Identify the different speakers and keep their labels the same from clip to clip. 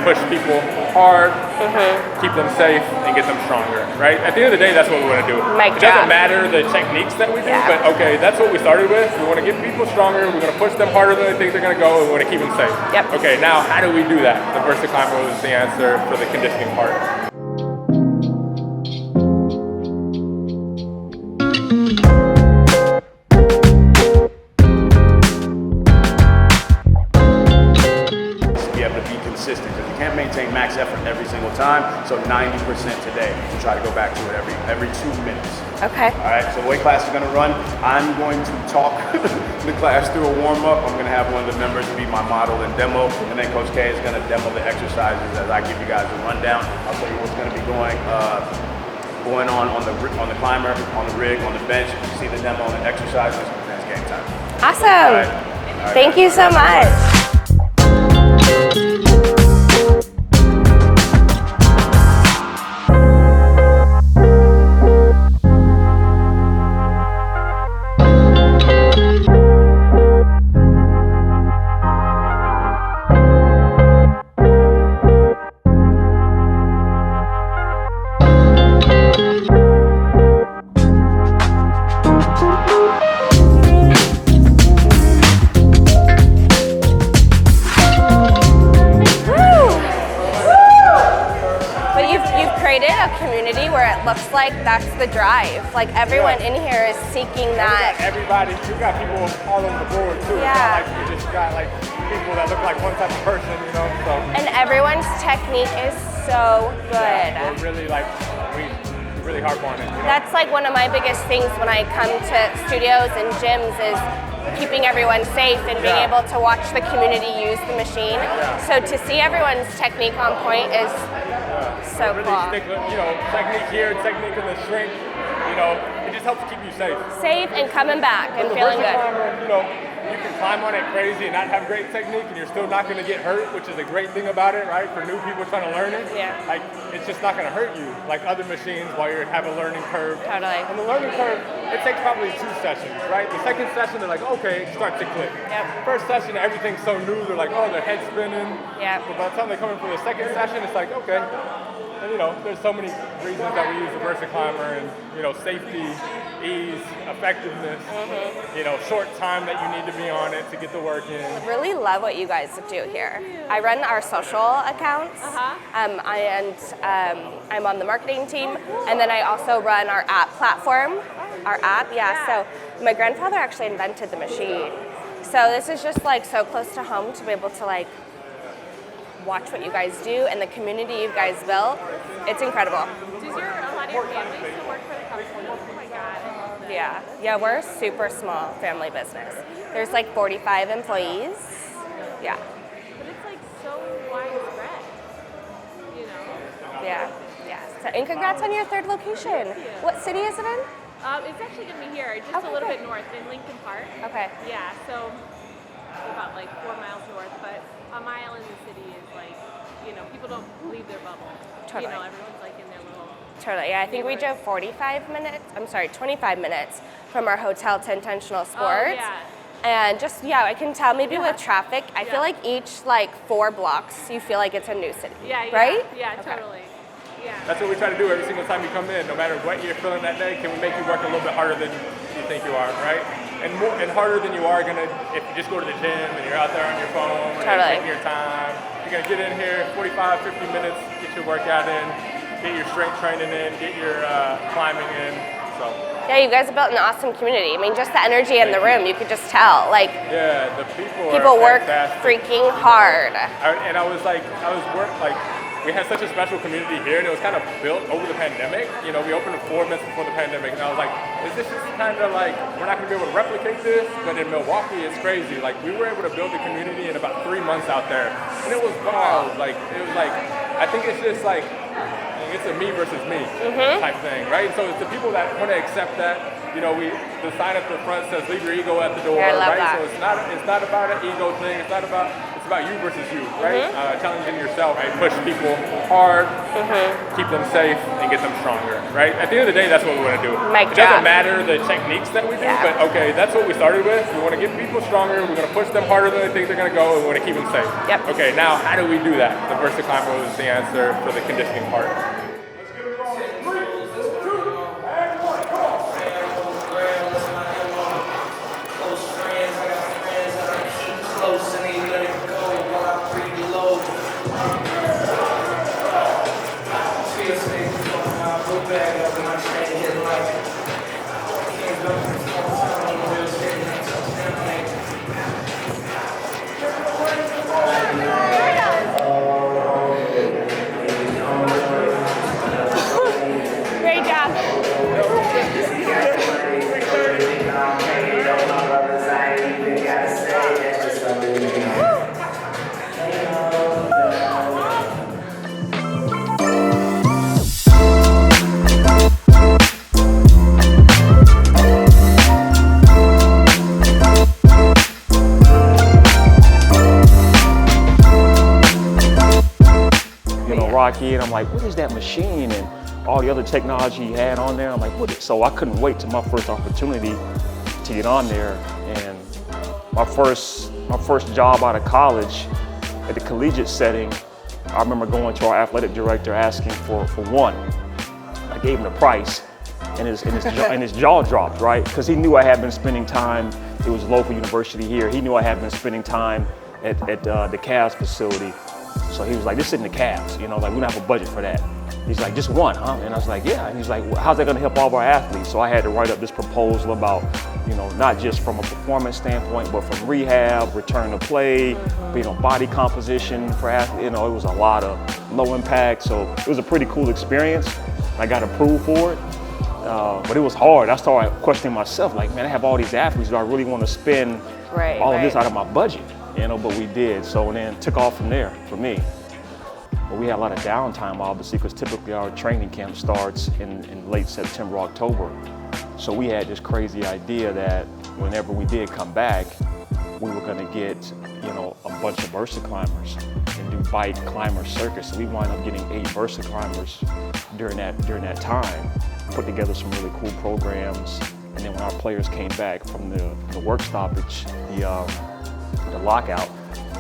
Speaker 1: push people hard, keep them safe, and get them stronger, right? At the end of the day, that's what we want to do. It doesn't matter the techniques that we do, but okay, that's what we started with. We want to get people stronger. We're going to push them harder than they think they're going to go, and we want to keep them safe. Okay, now how do we do that? The Versaclimber was the answer for the conditioning part.
Speaker 2: Consistent, because you can't maintain max effort every single time. So 90% today. We'll try to go back to it every 2 minutes.
Speaker 3: Okay.
Speaker 2: All right. So the way class is going to run, I'm going to talk the class through a warm up. I'm going to have one of the members be my model and demo, and then Coach K is going to demo the exercises as I give you guys a rundown. I'll tell you what's going to be going on the climber, on the rig, on the bench. See the demo and the exercises. And it's game time.
Speaker 3: Awesome.
Speaker 2: All right,
Speaker 3: Thank you so much. Looks like that's the drive. Like everyone in here is seeking that.
Speaker 1: We got people all over the board too. You just got like people that look like one type of person, you know. So.
Speaker 3: And everyone's technique is so good.
Speaker 1: We're really we really harp on it. You know?
Speaker 3: That's like one of my biggest things when I come to studios and gyms is keeping everyone safe and being able to watch the community use the machine. So to see everyone's technique on point is so
Speaker 1: really
Speaker 3: cool.
Speaker 1: Technique here, technique in the shrink, it just helps keep you safe.
Speaker 3: Safe and coming back and feeling good.
Speaker 1: You can climb on it crazy and not have great technique and you're still not going to get hurt, which is a great thing about it, right? For new people trying to learn it. Like, it's just not going to hurt you like other machines while you have a learning curve.
Speaker 3: Totally.
Speaker 1: And the learning curve, it takes probably 2 sessions, right? The second session, they're like, okay, it starts to click. First session, everything's so new, they're like, oh, their head's spinning. But by the time they come in for the second session, it's like, okay. And there's so many reasons that we use the Versaclimber and, safety, ease, effectiveness, short time that you need to be on it to get the work in.
Speaker 3: I really love what you guys do here. I run our social accounts, I'm on the marketing team, and then I also run our app platform, So my grandfather actually invented the machine. So this is just like so close to home to be able to watch what you guys do and the community you guys built. It's incredible.
Speaker 4: Does a lot of your family still work for the company? Oh my God.
Speaker 3: Yeah, we're a super small family business. There's like 45 employees. Yeah.
Speaker 4: But it's so widespread,
Speaker 3: Yeah. So, and congrats on your 3rd location. What city is it in?
Speaker 4: It's actually going to be here, just a little bit north in Lincoln Park.
Speaker 3: Okay.
Speaker 4: Yeah, so about 4 miles north, but a mile in the city is people don't leave their bubble.
Speaker 3: Totally.
Speaker 4: Everyone's in their little.
Speaker 3: Totally. Yeah, I think we drove 25 minutes from our hotel to Intentional Sports. And just, I can tell maybe with traffic, I feel like each 4 blocks, you feel like it's a new city. Right?
Speaker 4: Yeah, totally. Yeah.
Speaker 1: That's what we try to do every single time you come in. No matter what you're feeling that day, can we make you work a little bit harder than you think you are, right? And harder than you are if you just go to the gym and you're out there on your phone and you're taking your time. You're gonna get in here 45, 50 minutes, get your workout in, get your strength training in, get your climbing in. So.
Speaker 3: Yeah, you guys have built an awesome community. I mean, just the energy in the room, you could just tell.
Speaker 1: The people
Speaker 3: work
Speaker 1: fantastic.
Speaker 3: Freaking hard.
Speaker 1: We had such a special community here, and it was kind of built over the pandemic. We opened 4 months before the pandemic, and I was like, is this just kind of we're not going to be able to replicate this? But in Milwaukee, it's crazy. We were able to build a community in about 3 months out there, and it was wild. I think it's just it's a me versus me type thing, right? So it's the people that want to accept that. The sign at the front says "Leave your ego at the door," right?
Speaker 3: That.
Speaker 1: So it's not about an ego thing. It's about you versus you, right? Challenging yourself, right? Push people hard, keep them safe, and get them stronger, right? At the end of the day, that's what we want to do.
Speaker 3: Mic
Speaker 1: It doesn't
Speaker 3: drop.
Speaker 1: matter the techniques that we do, but okay, that's what we started with. We want to get people stronger. We're going to push them harder than they think they're going to go, and we want to keep them safe.
Speaker 3: Yep.
Speaker 1: Okay, now how do we do that? The Versaclimber was the answer for the conditioning part.
Speaker 3: Great job.
Speaker 5: Rocky, and I'm like, what is that machine? And all the other technology he had on there. I'm like, what? So I couldn't wait till my first opportunity to get on there. And my first job out of college at the collegiate setting, I remember going to our athletic director asking for one. I gave him the price, and his jaw dropped, right? Because he knew I had been spending time. It was a local university here. He knew I had been spending time at the Cavs facility. So he was like, this isn't the Cavs, you know, like we don't have a budget for that. He's like, just one, huh? And I was like, yeah. And he's like, well, how's that gonna help all of our athletes? So I had to write up this proposal about, you know, not just from a performance standpoint, but from rehab, return to play, you know, body composition for athletes. You know, it was a lot of low impact. So it was a pretty cool experience. I got approved for it, but it was hard. I started questioning myself, like, man, I have all these athletes. Do I really want to spend all of this out of my budget? You know, but we did. So and then it took off from there for me. But we had a lot of downtime, obviously, because typically our training camp starts in late September, October. So we had this crazy idea that whenever we did come back, we were going to get, you know, a bunch of Versaclimbers and do bike climber circuits. So we wound up getting 8 Versaclimbers during that time. Put together some really cool programs, and then when our players came back from the work stoppage, the lockout,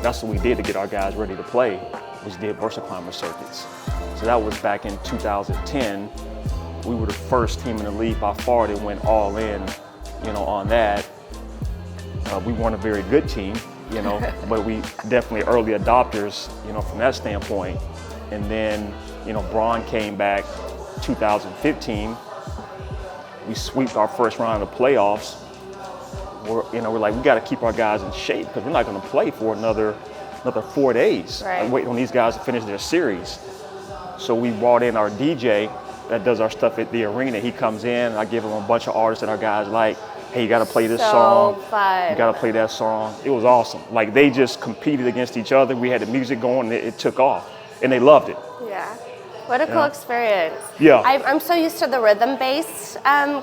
Speaker 5: that's what we did to get our guys ready to play. We did Versaclimber circuits. So that was back in 2010. We were the first team in the league by far that went all in, you know, on that. We weren't a very good team, you know, but we definitely early adopters, you know, from that standpoint. And then, you know, Braun came back 2015. We sweeped our first round of the playoffs. We're like, we got to keep our guys in shape because we're not going to play for another 4 days.
Speaker 3: Right.
Speaker 5: Like, waiting on these guys to finish their series. So we brought in our DJ that does our stuff at the arena. He comes in, I give him a bunch of artists that our guys like. Hey, you got to play this song.
Speaker 3: Fun.
Speaker 5: You got to play that song. It was awesome. Like, they just competed against each other. We had the music going, and it took off, and they loved it.
Speaker 3: Yeah. What a cool experience.
Speaker 5: Yeah.
Speaker 3: I'm so used to the rhythm-based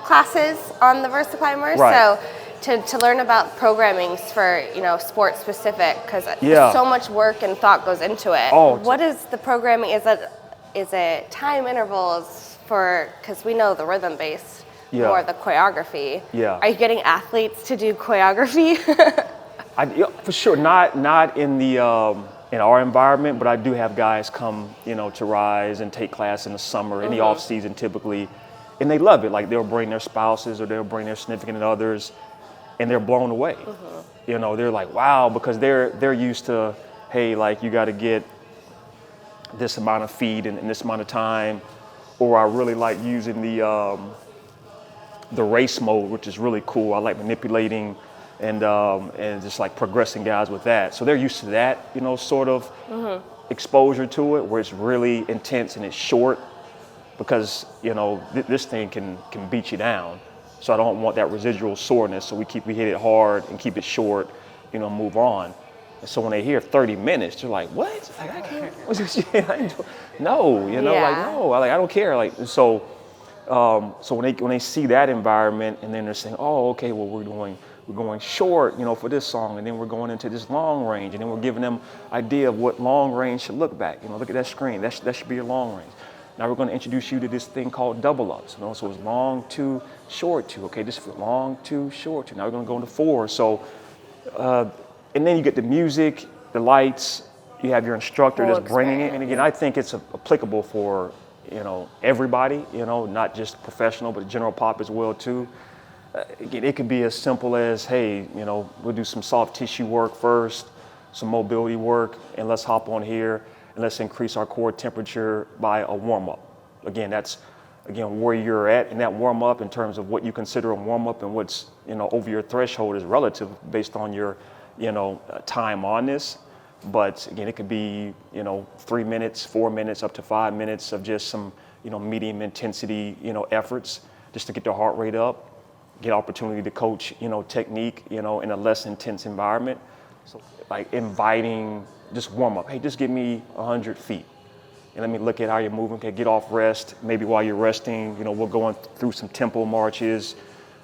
Speaker 3: classes on the Versaclimber.
Speaker 5: Right.
Speaker 3: So to learn about programmings for, you know, sport specific, because
Speaker 5: Yeah.
Speaker 3: so much work and thought goes into it.
Speaker 5: Oh.
Speaker 3: What is the programming? Is it time intervals for, because we know the rhythm-based,
Speaker 5: Yeah.
Speaker 3: or the choreography.
Speaker 5: Yeah.
Speaker 3: Are you getting athletes to do choreography?
Speaker 5: Yeah, for sure, not in the in our environment, but I do have guys come, you know, to Rise and take class in the summer, in the off season typically, and they love it. Like, they'll bring their spouses or they'll bring their significant others, and they're blown away. You know, they're like, wow, because they're used to, hey, like, you got to get this amount of feet in this amount of time, or I really like using the race mode, which is really cool. I like manipulating and just like progressing guys with that. So they're used to that, you know, sort of exposure to it, where it's really intense and it's short, because, you know, this thing can beat you down. So I don't want that residual soreness. So we hit it hard and keep it short, you know, move on. And so when they hear 30 minutes, they're like, what? Like, I can't. What's this shit? No, you know, like, no, like, I don't care. Like, so when they see that environment, and then they're saying, oh, okay, well, we're doing we're going short, for this song, and then we're going into this long range, and then we're giving them idea of what long range should look back. Look at that screen. That should be your long range. Now we're going to introduce you to this thing called double ups. So it's long two, short two. Okay, this is long two, short two. Now we're going to go into four. So, and then you get the music, the lights. You have your instructor that's bringing it. And again, I think it's applicable for everybody. Not just professional, but general pop as well too. Again, it could be as simple as, hey, we'll do some soft tissue work first, some mobility work, and let's hop on here. And let's increase our core temperature by a warm-up. Again, that's where you're at in that warm-up in terms of what you consider a warm-up and what's over your threshold is relative based on your time on this. But again, it could be 3 minutes, 4 minutes, up to 5 minutes of just some medium intensity efforts just to get the heart rate up, get opportunity to coach technique in a less intense environment. So like inviting. Just warm up. Hey, just give me 100 feet. And let me look at how you're moving. Okay, get off rest. Maybe while you're resting, we're going through some tempo marches.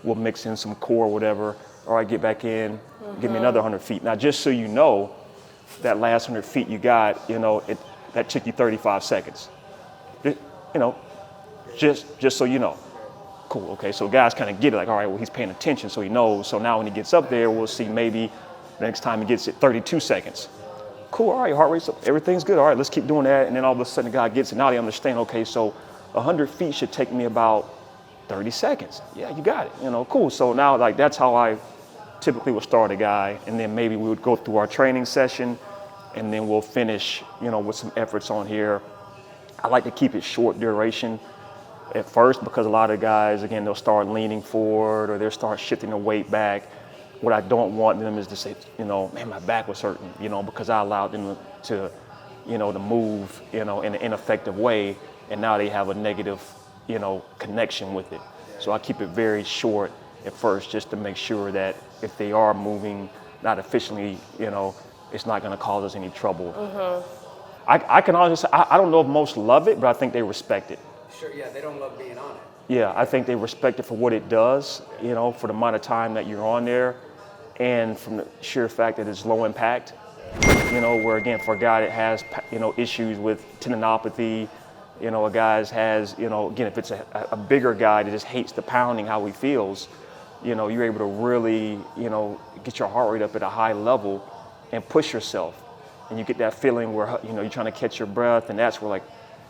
Speaker 5: We'll mix in some core, whatever. All right, get back in. Give me another 100 feet. Now, just so you know, that last 100 feet you got, that took you 35 seconds. Just so you know. Cool, okay, so guys kind of get it, like, all right, well, he's paying attention, so he knows. So now when he gets up there, we'll see maybe next time he gets it 32 seconds. Cool, all right, heart rate's up, everything's good. All right, let's keep doing that. And then all of a sudden the guy gets it. Now they understand, okay, so 100 feet should take me about 30 seconds. Yeah, you got it, cool. So now like that's how I typically would start a guy. And then maybe we would go through our training session and then we'll finish, with some efforts on here. I like to keep it short duration at first because a lot of guys, again, they'll start leaning forward or they'll start shifting the weight back. What I don't want them is to say, man, my back was hurting, because I allowed them to, to move, in an ineffective way. And now they have a negative, connection with it. So I keep it very short at first just to make sure that if they are moving not efficiently, it's not going to cause us any trouble. I can honestly say, I don't know if most love it, but I think they respect it.
Speaker 6: Sure, yeah, they don't love being on it.
Speaker 5: Yeah, I think they respect it for what it does, for the amount of time that you're on there. And from the sheer fact that it's low impact, where again, for a guy that has, issues with tendinopathy, a guy has, again, if it's a bigger guy that just hates the pounding, how he feels, you're able to really, get your heart rate up at a high level and push yourself. And you get that feeling where, you're trying to catch your breath. And that's where like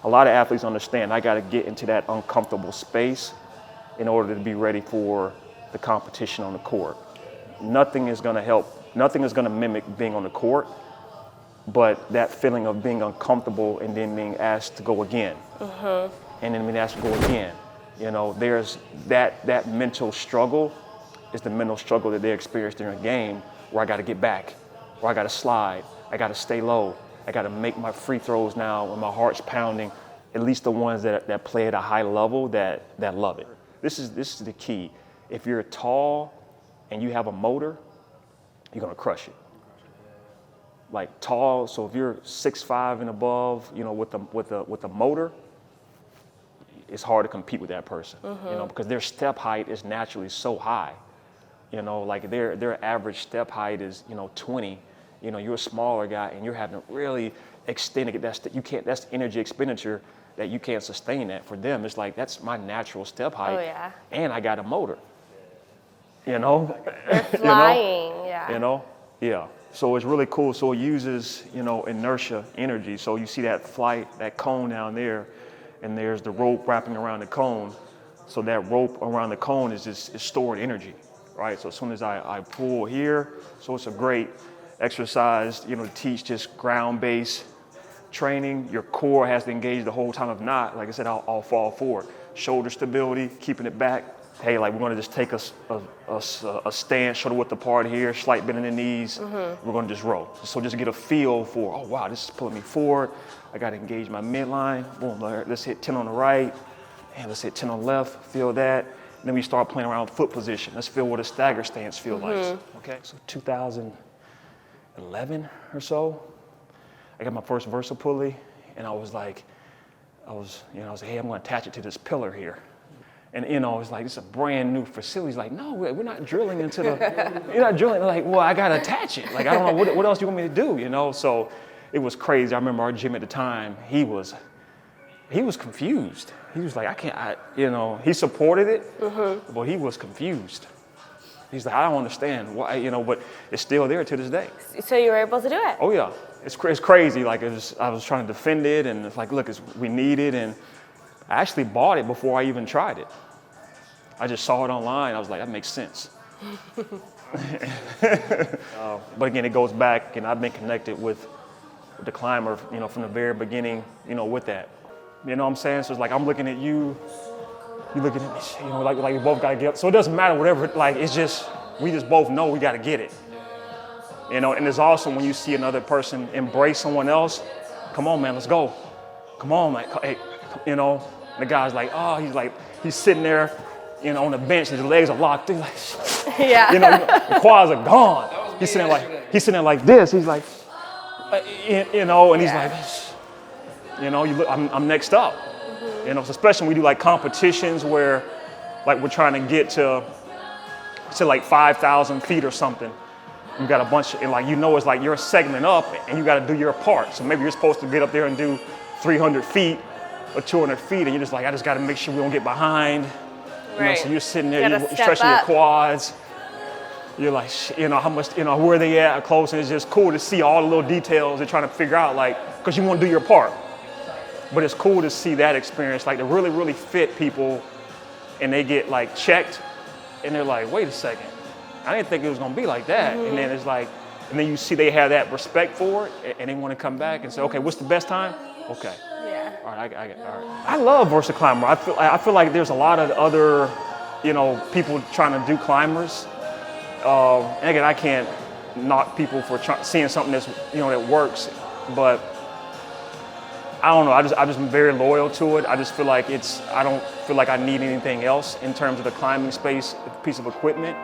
Speaker 5: a lot of athletes understand, I got to get into that uncomfortable space in order to be ready for the competition on the court. Nothing is going to help. Nothing is going to mimic being on the court, but that feeling of being uncomfortable and then being asked to go again, and then being asked to go again. There's that mental struggle is the mental struggle that they experience during a game where I got to get back, where I got to slide, I got to stay low, I got to make my free throws now when my heart's pounding. At least the ones that play at a high level that love it. This is the key. If you're tall and you have a motor, you're gonna crush it. Like tall, so if you're 6'5" and above, with a motor, it's hard to compete with that person, because their step height is naturally so high. Like their average step height is 20. You're a smaller guy and you're having to really extend it. That's energy expenditure that you can't sustain that. For them, it's like that's my natural step height.
Speaker 3: Oh yeah.
Speaker 5: And I got a motor.
Speaker 3: They're flying, yeah.
Speaker 5: Yeah. So it's really cool. So it uses, inertia, energy. So you see that flight, that cone down there, and there's the rope wrapping around the cone. So that rope around the cone is stored energy, right? So as soon as I pull here, so it's a great exercise, to teach just ground-based training. Your core has to engage the whole time. If not, like I said, I'll fall forward. Shoulder stability, keeping it back. Hey, like we're gonna just take a stance, shoulder width apart here, slight bend in the knees. We're gonna just roll. So just get a feel for, oh wow, this is pulling me forward. I gotta engage my midline. Boom, let's hit 10 on the right, and let's hit 10 on the left, feel that. And then we start playing around with foot position. Let's feel what a stagger stance feels like. Okay, so 2011 or so, I got my first Versa pulley, and I was like, hey, I'm gonna attach it to this pillar here. And it's like, it's a brand new facility. He's like, no, we're not drilling into the, you're not drilling. Like, well, I got to attach it. Like, I don't know, what else you want me to do, So it was crazy. I remember our gym at the time, he was confused. He was like, he supported it, but he was confused. He's like, I don't understand why, but it's still there to this day.
Speaker 3: So you were able to do it?
Speaker 5: Oh yeah, it's crazy. Like I was trying to defend it, and it's like, look, we need it, and I actually bought it before I even tried it. I just saw it online. I was like, that makes sense. But again, it goes back, and I've been connected with the climber, from the very beginning, with that. You know what I'm saying? So it's like I'm looking at you looking at me, like we both got to get up. So it doesn't matter whatever, like it's just, we just both know we got to get it. And it's awesome when you see another person embrace someone else. Come on, man, let's go. Come on, man. Hey, the guy's like, he's sitting there, on the bench, and his legs are locked. He's like,
Speaker 3: Yeah.
Speaker 5: The quads are gone. He's sitting there like this. He's like, and he's like, you look, I'm next up. So especially when we do like competitions where, like we're trying to get to like 5,000 feet or something. You got a bunch, and like it's like you're a segment up, and you got to do your part. So maybe you're supposed to get up there and do 300 feet or 200 feet, and you're just like, I just got to make sure we don't get behind.
Speaker 3: Right.
Speaker 5: So you're sitting there, you're
Speaker 3: step
Speaker 5: stretching
Speaker 3: up.
Speaker 5: your quads. You're like, how much, where they at close, and it's just cool to see all the little details they're trying to figure out, like, because you want to do your part. But it's cool to see that experience, like the really, really fit people, and they get like checked, and they're like, wait a second, I didn't think it was gonna be like that. And then it's like, and then you see they have that respect for it, and they want to come back and say, okay, what's the best time? Okay.
Speaker 3: Yeah.
Speaker 5: All right, all right. I love Versaclimber. I feel like there's a lot of other, people trying to do climbers. And again, I can't knock people for seeing something that's, that works, but I don't know. I've just been very loyal to it. I just feel like I don't feel like I need anything else in terms of the climbing space, piece of equipment.